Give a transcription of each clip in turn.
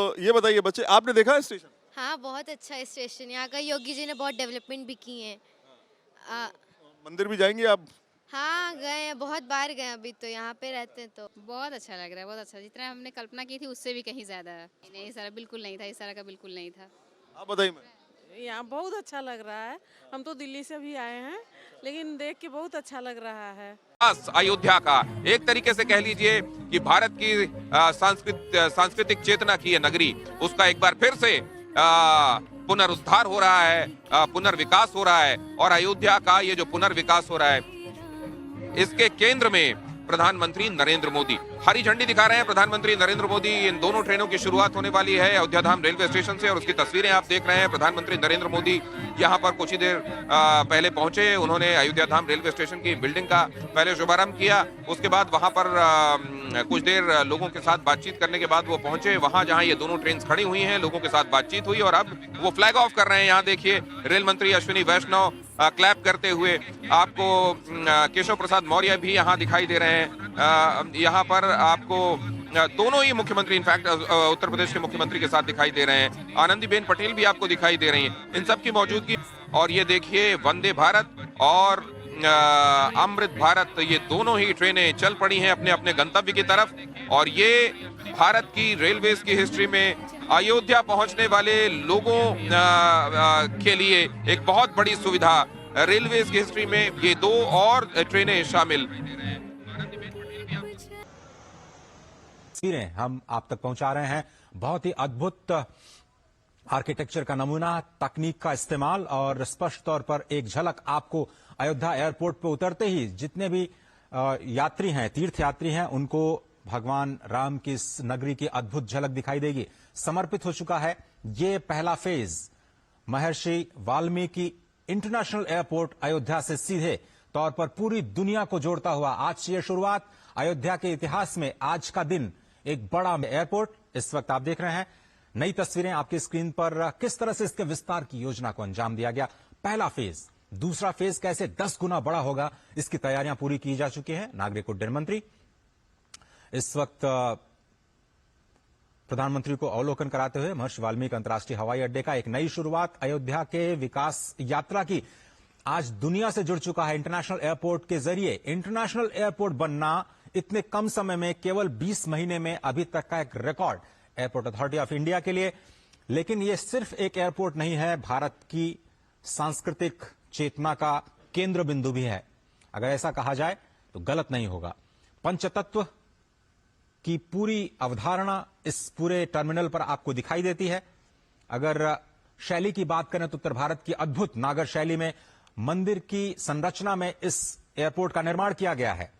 तो ये बताइए बच्चे, आपने देखा है स्टेशन? हाँ, बहुत अच्छा है स्टेशन। यहाँ का योगी जी ने बहुत डेवलपमेंट भी की है। मंदिर भी जाएंगे आप? हाँ, गए हैं, बहुत बार गए हैं, अभी तो यहाँ पे रहते हैं तो। बहुत अच्छा लग रहा है, बहुत अच्छा। जितना हमने कल्पना की थी उससे भी कहीं ज्यादा है। नहीं, इस तरह बिल्कुल नहीं था, इस तरह का बिल्कुल नहीं था। आप बताइए। मैं यहाँ बहुत अच्छा लग रहा है। हम तो दिल्ली से भी आए हैं, लेकिन देख के बहुत अच्छा लग रहा है। अयोध्या का एक तरीके से कह लीजिए कि भारत की सांस्कृतिक चेतना की ये नगरी, उसका एक बार फिर से पुनरुद्धार हो रहा है, पुनर्विकास हो रहा है। और अयोध्या का ये जो पुनर्विकास हो रहा है, इसके केंद्र में प्रधानमंत्री नरेंद्र मोदी हरी झंडी दिखा रहे हैं। प्रधानमंत्री नरेंद्र मोदी, इन दोनों ट्रेनों की शुरुआत होने वाली है अयोध्या धाम रेलवे स्टेशन से, और उसकी तस्वीरें आप देख रहे हैं। प्रधानमंत्री नरेंद्र मोदी यहां पर कुछ ही देर पहले पहुंचे। उन्होंने अयोध्या धाम रेलवे स्टेशन की बिल्डिंग का पहले शुभारंभ किया, उसके बाद वहां पर कुछ देर लोगों के साथ बातचीत करने के बाद वो पहुंचे वहां जहां ये दोनों ट्रेन खड़ी हुई हैं। लोगों के साथ बातचीत हुई और अब वो फ्लैग ऑफ कर रहे हैं। यहाँ देखिए, रेल मंत्री अश्विनी वैष्णव क्लैप करते हुए, आपको केशव प्रसाद मौर्य भी यहाँ दिखाई दे रहे हैं। यहाँ पर आपको दोनों ही मुख्यमंत्री, इनफैक्ट उत्तर प्रदेश के मुख्यमंत्री के साथ दिखाई दे रहे हैं। आनंदीबेन पटेल भी आपको दिखाई दे रही हैं, इन सब की मौजूदगी। और ये देखिए, वंदे भारत और अमृत भारत, ये दोनों ही ट्रेनें चल पड़ी हैं अपने अपने गंतव्य की तरफ। और ये भारत की रेलवेज की हिस्ट्री में अयोध्या पहुंचने वाले लोगों के लिए एक बहुत बड़ी सुविधा। रेलवेज की हिस्ट्री में ये दो और ट्रेनें शामिल। तस्वीरें हम आप तक पहुंचा रहे हैं। बहुत ही अद्भुत आर्किटेक्चर का नमूना, तकनीक का इस्तेमाल, और स्पष्ट तौर पर एक झलक आपको अयोध्या एयरपोर्ट पर उतरते ही जितने भी यात्री हैं, तीर्थयात्री हैं, उनको भगवान राम की इस नगरी की अद्भुत झलक दिखाई देगी। समर्पित हो चुका है ये पहला फेज महर्षि वाल्मीकि इंटरनेशनल एयरपोर्ट अयोध्या से सीधे तौर पर पूरी दुनिया को जोड़ता हुआ। आज से यह शुरुआत अयोध्या के इतिहास में, आज का दिन एक बड़ा एयरपोर्ट। इस वक्त आप देख रहे हैं नई तस्वीरें आपकी स्क्रीन पर, किस तरह से इसके विस्तार की योजना को अंजाम दिया गया। पहला फेज, दूसरा फेज कैसे 10 गुना बड़ा होगा, इसकी तैयारियां पूरी की जा चुकी हैं। नागरिक उड्डयन मंत्री इस वक्त प्रधानमंत्री को अवलोकन कराते हुए महर्षि वाल्मीकि अंतर्राष्ट्रीय हवाई अड्डे का एक नई शुरुआत अयोध्या के विकास यात्रा की आज दुनिया से जुड़ चुका है। इंटरनेशनल एयरपोर्ट के जरिए इंटरनेशनल एयरपोर्ट बनना इतने कम समय में, केवल 20 महीने में, अभी तक का एक record airport authority of India के लिए। लेकिन यह सिर्फ एक एयरपोर्ट नहीं है, भारत की सांस्कृतिक चेतना का केंद्र बिंदु भी है। अगर ऐसा कहा जाए तो गलत नहीं होगा। पंचतत्व की पूरी अवधारणा इस पूरे टर्मिनल पर आपको दिखाई देती है। अगर शैली की बात करें तो उत्तर भारत की अद्भुत नागर शैली में मंदिर की संरचना में इस एयरपोर्ट का निर्माण किया गया है।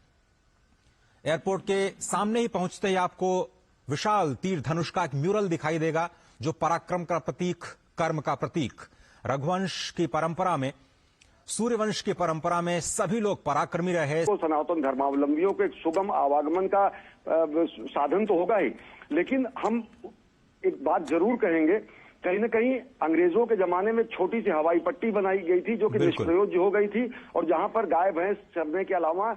एयरपोर्ट के सामने ही पहुंचते ही आपको विशाल तीर धनुष का एक म्यूरल दिखाई देगा, जो पराक्रम का प्रतीक, कर्म का प्रतीक। रघुवंश की परंपरा में, सूर्यवंश की परंपरा में सभी लोग पराक्रमी रहे। तो सनातन धर्मावलंबियों के एक सुगम आवागमन का साधन तो होगा ही, लेकिन हम एक बात जरूर कहेंगे, कहीं न कहीं अंग्रेजों के जमाने में छोटी सी हवाई पट्टी बनाई गई थी जो कि निष्प्रयोज्य हो गई थी, और जहां पर गाय भैंस चरने के अलावा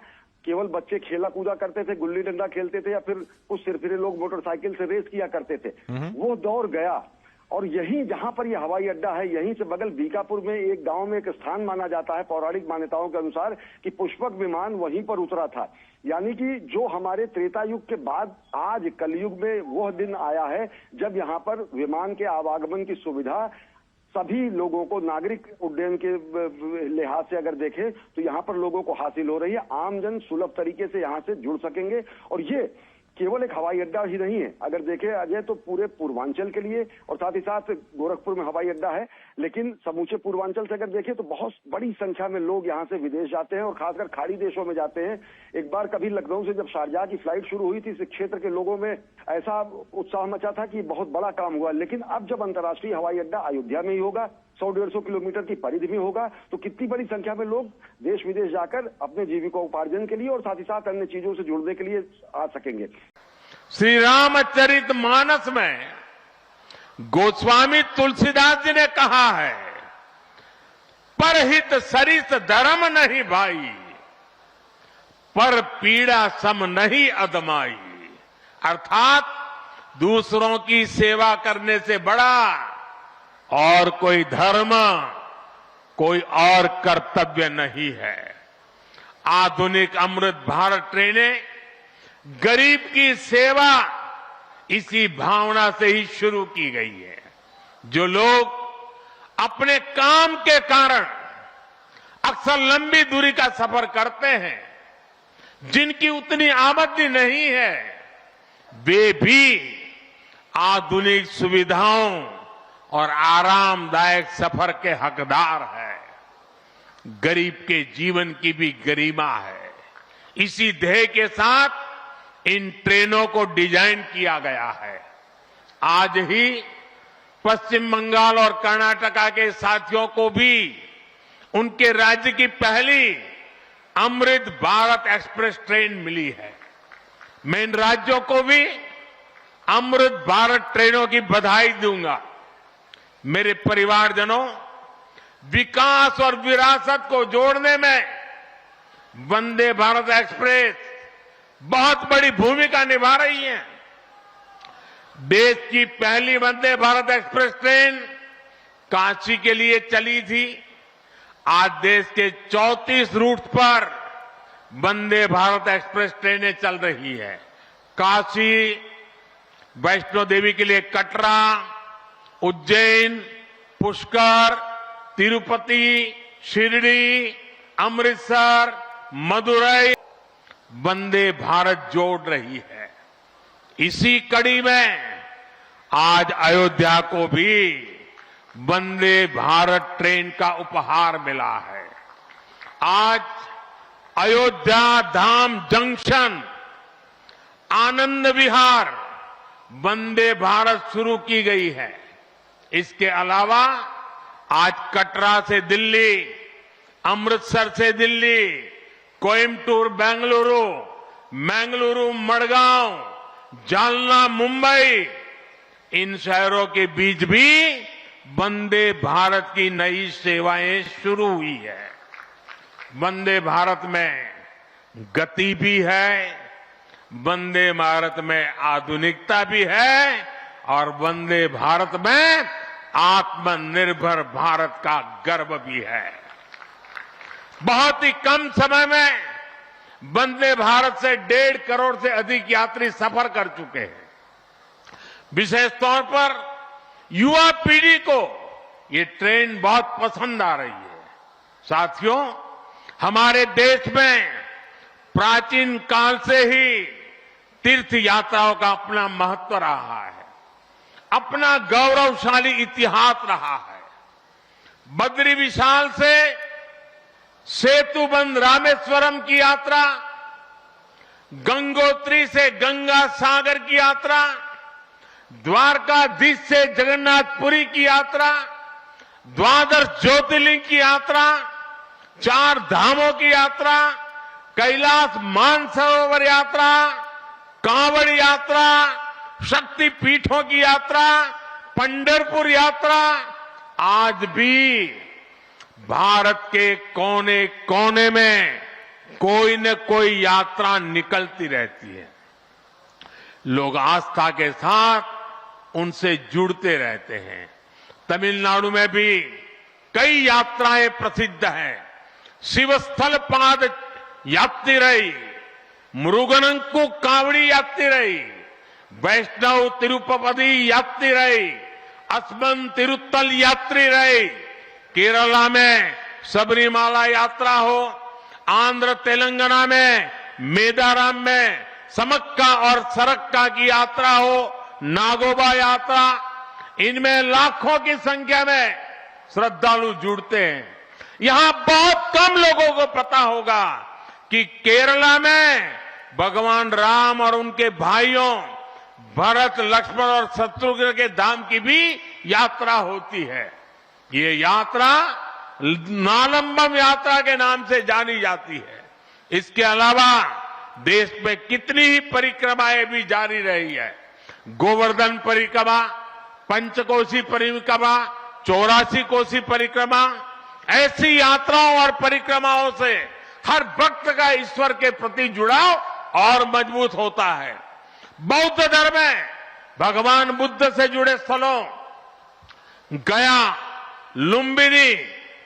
केवल बच्चे खेला कूदा करते थे, गुल्ली डंडा खेलते थे, या फिर कुछ सिरफिरे लोग मोटरसाइकिल से रेस किया करते थे। वो दौर गया। और यहीं जहां पर यह हवाई अड्डा है, यहीं से बगल बीकापुर में एक गांव में एक स्थान माना जाता है, पौराणिक मान्यताओं के अनुसार, कि पुष्पक विमान वहीं पर उतरा था। यानी कि जो हमारे त्रेता युग के बाद आज कलयुग में वह दिन आया है जब यहाँ पर विमान के आवागमन की सुविधा सभी लोगों को, नागरिक उड्डयन के लिहाज से अगर देखें तो यहाँ पर लोगों को हासिल हो रही है। आमजन सुलभ तरीके से यहाँ से जुड़ सकेंगे। और ये केवल एक हवाई अड्डा ही नहीं है, अगर देखें अजय तो पूरे पूर्वांचल के लिए, और साथ ही साथ गोरखपुर में हवाई अड्डा है, लेकिन समूचे पूर्वांचल से अगर देखें तो बहुत बड़ी संख्या में लोग यहाँ से विदेश जाते हैं और खासकर खाड़ी देशों में जाते हैं। एक बार कभी लखनऊ से जब शारजाह की फ्लाइट शुरू हुई थी, इस क्षेत्र के लोगों में ऐसा उत्साह मचा था कि बहुत बड़ा काम हुआ। लेकिन अब जब अंतर्राष्ट्रीय हवाई अड्डा अयोध्या में ही होगा, 100-150 किलोमीटर की परिधि में होगा, तो कितनी बड़ी संख्या में लोग देश विदेश जाकर अपने जीविकोपार्जन के लिए और साथ ही साथ अन्य चीजों से जुड़ने के लिए आ सकेंगे। श्री रामचरित मानस में गोस्वामी तुलसीदास जी ने कहा है, परहित सरिस धर्म नहीं भाई, पर पीड़ा सम नहीं अदमाई। अर्थात दूसरों की सेवा करने से बड़ा और कोई धर्म, कोई और कर्तव्य नहीं है। आधुनिक अमृत भारत ट्रेनें गरीब की सेवा इसी भावना से ही शुरू की गई है। जो लोग अपने काम के कारण अक्सर लंबी दूरी का सफर करते हैं, जिनकी उतनी आमदनी नहीं है, वे भी आधुनिक सुविधाओं और आरामदायक सफर के हकदार है। गरीब के जीवन की भी गरिमा है। इसी ध्येय के साथ इन ट्रेनों को डिजाइन किया गया है। आज ही पश्चिम बंगाल और कर्नाटका के साथियों को भी उनके राज्य की पहली अमृत भारत एक्सप्रेस ट्रेन मिली है। मैं इन राज्यों को भी अमृत भारत ट्रेनों की बधाई दूंगा। मेरे परिवारजनों, विकास और विरासत को जोड़ने में वंदे भारत एक्सप्रेस बहुत बड़ी भूमिका निभा रही है। देश की पहली वंदे भारत एक्सप्रेस ट्रेन काशी के लिए चली थी। आज देश के 34 रूट पर वंदे भारत एक्सप्रेस ट्रेनें चल रही है। काशी, वैष्णो देवी के लिए कटरा, उज्जैन, पुष्कर, तिरुपति, शिरडी, अमृतसर, मदुरई वंदे भारत जोड़ रही है। इसी कड़ी में आज अयोध्या को भी वंदे भारत ट्रेन का उपहार मिला है। आज अयोध्या धाम जंक्शन, आनंद विहार वंदे भारत शुरू की गई है। इसके अलावा आज कटरा से दिल्ली, अमृतसर से दिल्ली, कोयम्बटूर बेंगलुरु, मंगलुरु मडगांव, जालना मुंबई, इन शहरों के बीच भी वंदे भारत की नई सेवाएं शुरू हुई है। वंदे भारत में गति भी है, वंदे भारत में आधुनिकता भी है और वंदे भारत में आत्मनिर्भर भारत का गर्व भी है। बहुत ही कम समय में वंदे भारत से 1.5 करोड़ से अधिक यात्री सफर कर चुके हैं। विशेष तौर पर युवा पीढ़ी को ये ट्रेन बहुत पसंद आ रही है। साथियों, हमारे देश में प्राचीन काल से ही तीर्थ यात्राओं का अपना महत्व रहा है, अपना गौरवशाली इतिहास रहा है। बद्री विशाल से सेतुबंध रामेश्वरम की यात्रा, गंगोत्री से गंगा सागर की यात्रा, द्वारकाधीश से जगन्नाथपुरी की यात्रा, द्वादश ज्योतिर्लिंग की यात्रा, 4 धामों की यात्रा, कैलाश मानसरोवर यात्रा, कांवड़ यात्रा, शक्ति पीठों की यात्रा, पंढरपुर यात्रा, आज भी भारत के कोने कोने में कोई न कोई यात्रा निकलती रहती है। लोग आस्था के साथ उनसे जुड़ते रहते हैं। तमिलनाडु में भी कई यात्राएं प्रसिद्ध हैं। शिवस्थल पाद यात्रिरई, मुरुगनंकु कावड़ी यात्रिरई, वैष्णव तिरुपति यात्रिरई, अस्मन तिरुत्तल यात्रिरई, केरला में सबरीमाला यात्रा हो, आंध्र तेलंगाना में मेदाराम में समक्का और सरक्का की यात्रा हो, नागोबा यात्रा, इनमें लाखों की संख्या में श्रद्धालु जुड़ते हैं। यहां बहुत कम लोगों को पता होगा कि केरला में भगवान राम और उनके भाइयों भरत, लक्ष्मण और शत्रुघ्न के धाम की भी यात्रा होती है। ये यात्रा नालंबम यात्रा के नाम से जानी जाती है। इसके अलावा देश में कितनी ही परिक्रमाएं भी जारी रही है। गोवर्धन परिक्रमा, पंचकोशी परिक्रमा, 84 कोसी परिक्रमा, ऐसी यात्राओं और परिक्रमाओं से हर भक्त का ईश्वर के प्रति जुड़ाव और मजबूत होता है। बौद्ध धर्म में भगवान बुद्ध से जुड़े स्थलों गया, लुम्बिनी,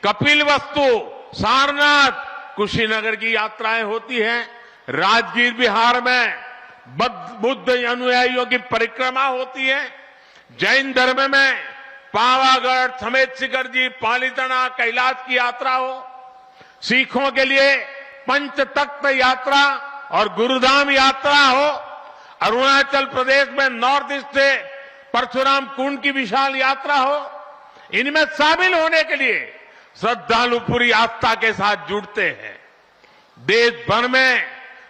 कपिलवस्तु, सारनाथ, कुशीनगर की यात्राएं होती हैं। राजगीर बिहार में बुद्ध अनुयायियों की परिक्रमा होती है। जैन धर्म में पावागढ़, समेत शिखर जी, पालीताना, कैलाश की यात्रा हो। सिखों के लिए पंच तख्त यात्रा और गुरुधाम यात्रा हो। अरुणाचल प्रदेश में नॉर्थ ईस्ट से परशुराम कुंड की विशाल यात्रा हो। इनमें शामिल होने के लिए श्रद्धालु पूरी आस्था के साथ जुड़ते हैं। देश भर में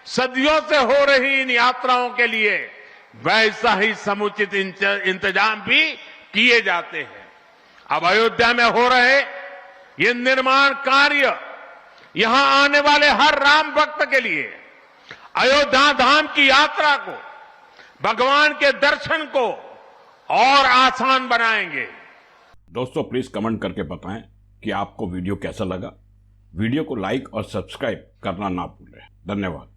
सदियों से हो रही इन यात्राओं के लिए वैसा ही समुचित इंतजाम भी किए जाते हैं। अब अयोध्या में हो रहे ये निर्माण कार्य यहां आने वाले हर राम भक्त के लिए अयोध्या धाम की यात्रा को, भगवान के दर्शन को और आसान बनाएंगे। दोस्तों प्लीज कमेंट करके बताएं कि आपको वीडियो कैसा लगा। वीडियो को लाइक और सब्सक्राइब करना ना भूलें। धन्यवाद।